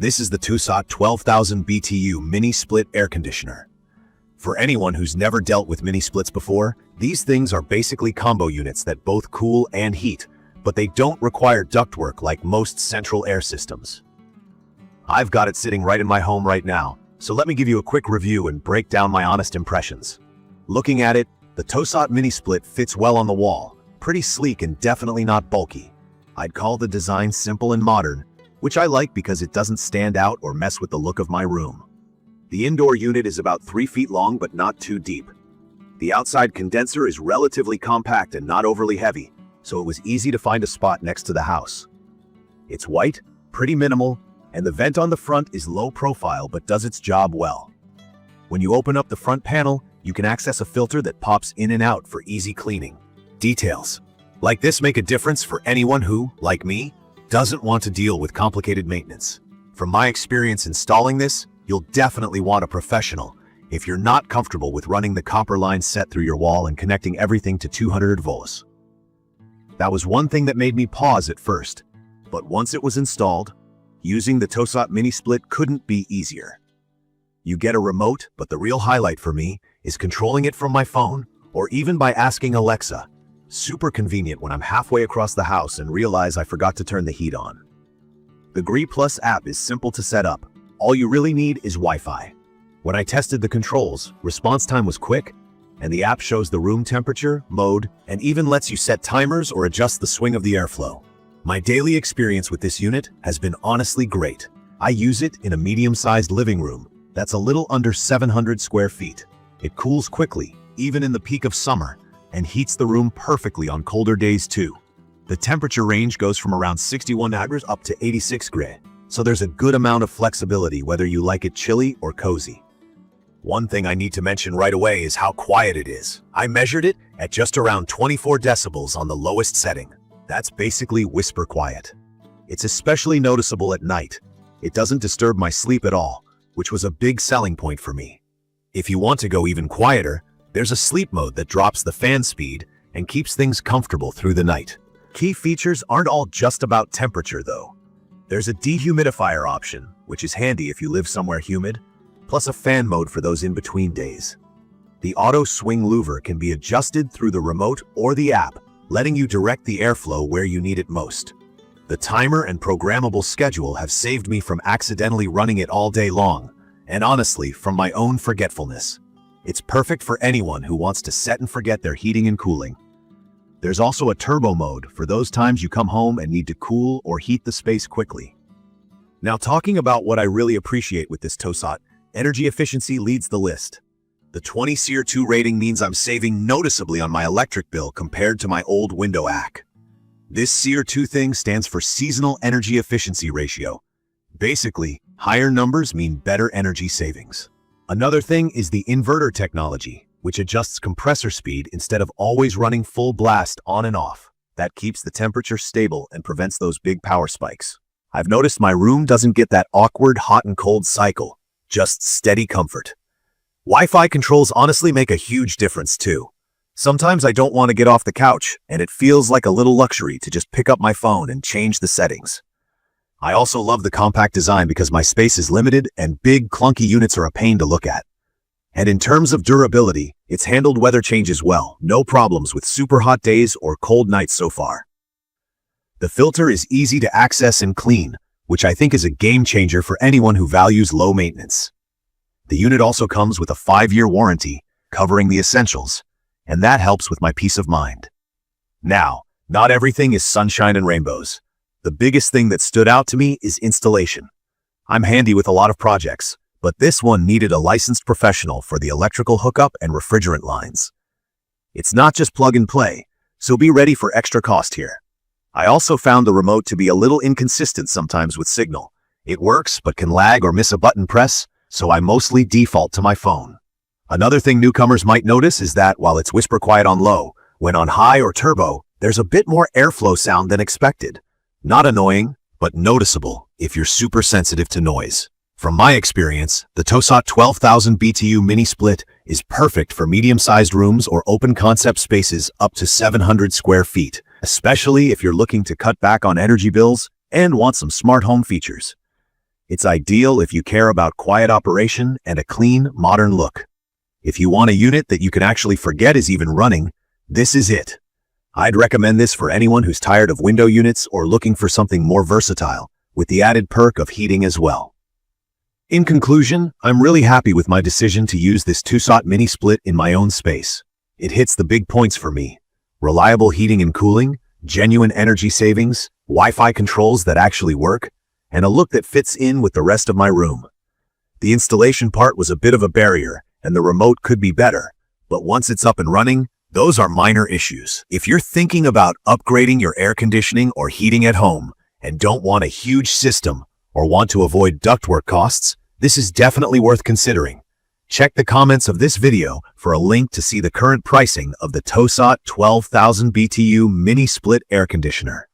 This is the TOSOT 12,000 BTU Mini-Split Air Conditioner. For anyone who's never dealt with mini-splits before, these things are basically combo units that both cool and heat, but they don't require ductwork like most central air systems. I've got it sitting right in my home right now, so let me give you a quick review and break down my honest impressions. Looking at it, the TOSOT Mini-Split fits well on the wall, pretty sleek and definitely not bulky. I'd call the design simple and modern, which I like because it doesn't stand out or mess with the look of my room. The indoor unit is about 3 feet long but not too deep. The outside condenser is relatively compact and not overly heavy, so it was easy to find a spot next to the house. It's white, pretty minimal, and the vent on the front is low profile but does its job well. When you open up the front panel, you can access a filter that pops in and out for easy cleaning. Details like this make a difference for anyone who, like me, doesn't want to deal with complicated maintenance. From my experience installing this, you'll definitely want a professional if you're not comfortable with running the copper line set through your wall and connecting everything to 200 volts. That was one thing that made me pause at first, but once it was installed, using the TOSOT Mini-Split couldn't be easier. You get a remote, but the real highlight for me is controlling it from my phone or even by asking Alexa. Super convenient when I'm halfway across the house and realize I forgot to turn the heat on. The Gree Plus app is simple to set up. All you really need is Wi-Fi. When I tested the controls, response time was quick, and the app shows the room temperature, mode, and even lets you set timers or adjust the swing of the airflow. My daily experience with this unit has been honestly great. I use it in a medium-sized living room that's a little under 700 square feet. It cools quickly, even in the peak of summer, and heats the room perfectly on colder days too. The temperature range goes from around 61 degrees up to 86 degrees, so there's a good amount of flexibility whether you like it chilly or cozy. One thing I need to mention right away is how quiet it is. I measured it at just around 24 decibels on the lowest setting. That's basically whisper quiet. It's especially noticeable at night. It doesn't disturb my sleep at all, which was a big selling point for me. If you want to go even quieter, there's a sleep mode that drops the fan speed and keeps things comfortable through the night. Key features aren't all just about temperature though. There's a dehumidifier option, which is handy if you live somewhere humid, plus a fan mode for those in-between days. The auto swing louver can be adjusted through the remote or the app, letting you direct the airflow where you need it most. The timer and programmable schedule have saved me from accidentally running it all day long, and honestly, from my own forgetfulness. It's perfect for anyone who wants to set and forget their heating and cooling. There's also a turbo mode for those times you come home and need to cool or heat the space quickly. Now, talking about what I really appreciate with this TOSOT, energy efficiency leads the list. The 20 SEER2 rating means I'm saving noticeably on my electric bill compared to my old window AC. This SEER2 thing stands for Seasonal Energy Efficiency Ratio. Basically, higher numbers mean better energy savings. Another thing is the inverter technology, which adjusts compressor speed instead of always running full blast on and off. That keeps the temperature stable and prevents those big power spikes. I've noticed my room doesn't get that awkward hot and cold cycle, just steady comfort. Wi-Fi controls honestly make a huge difference too. Sometimes I don't want to get off the couch, and it feels like a little luxury to just pick up my phone and change the settings. I also love the compact design because my space is limited and big clunky units are a pain to look at. And in terms of durability, it's handled weather changes well, no problems with super hot days or cold nights so far. The filter is easy to access and clean, which I think is a game changer for anyone who values low maintenance. The unit also comes with a 5-year warranty, covering the essentials, and that helps with my peace of mind. Now, not everything is sunshine and rainbows. The biggest thing that stood out to me is installation. I'm handy with a lot of projects, but this one needed a licensed professional for the electrical hookup and refrigerant lines. It's not just plug and play, so be ready for extra cost here. I also found the remote to be a little inconsistent sometimes with signal. It works, but can lag or miss a button press, so I mostly default to my phone. Another thing newcomers might notice is that while it's whisper quiet on low, when on high or turbo, there's a bit more airflow sound than expected. Not annoying, but noticeable if you're super sensitive to noise. From my experience, the TOSOT 12,000 BTU Mini-Split is perfect for medium-sized rooms or open-concept spaces up to 700 square feet, especially if you're looking to cut back on energy bills and want some smart home features. It's ideal if you care about quiet operation and a clean, modern look. If you want a unit that you can actually forget is even running, this is it. I'd recommend this for anyone who's tired of window units or looking for something more versatile, with the added perk of heating as well. In conclusion, I'm really happy with my decision to use this TOSOT Mini-Split in my own space. It hits the big points for me: reliable heating and cooling, genuine energy savings, Wi-Fi controls that actually work, and a look that fits in with the rest of my room. The installation part was a bit of a barrier, and the remote could be better, but once it's up and running, those are minor issues. If you're thinking about upgrading your air conditioning or heating at home and don't want a huge system or want to avoid ductwork costs, this is definitely worth considering. Check the comments of this video for a link to see the current pricing of the TOSOT 12,000 BTU Mini-Split Air Conditioner.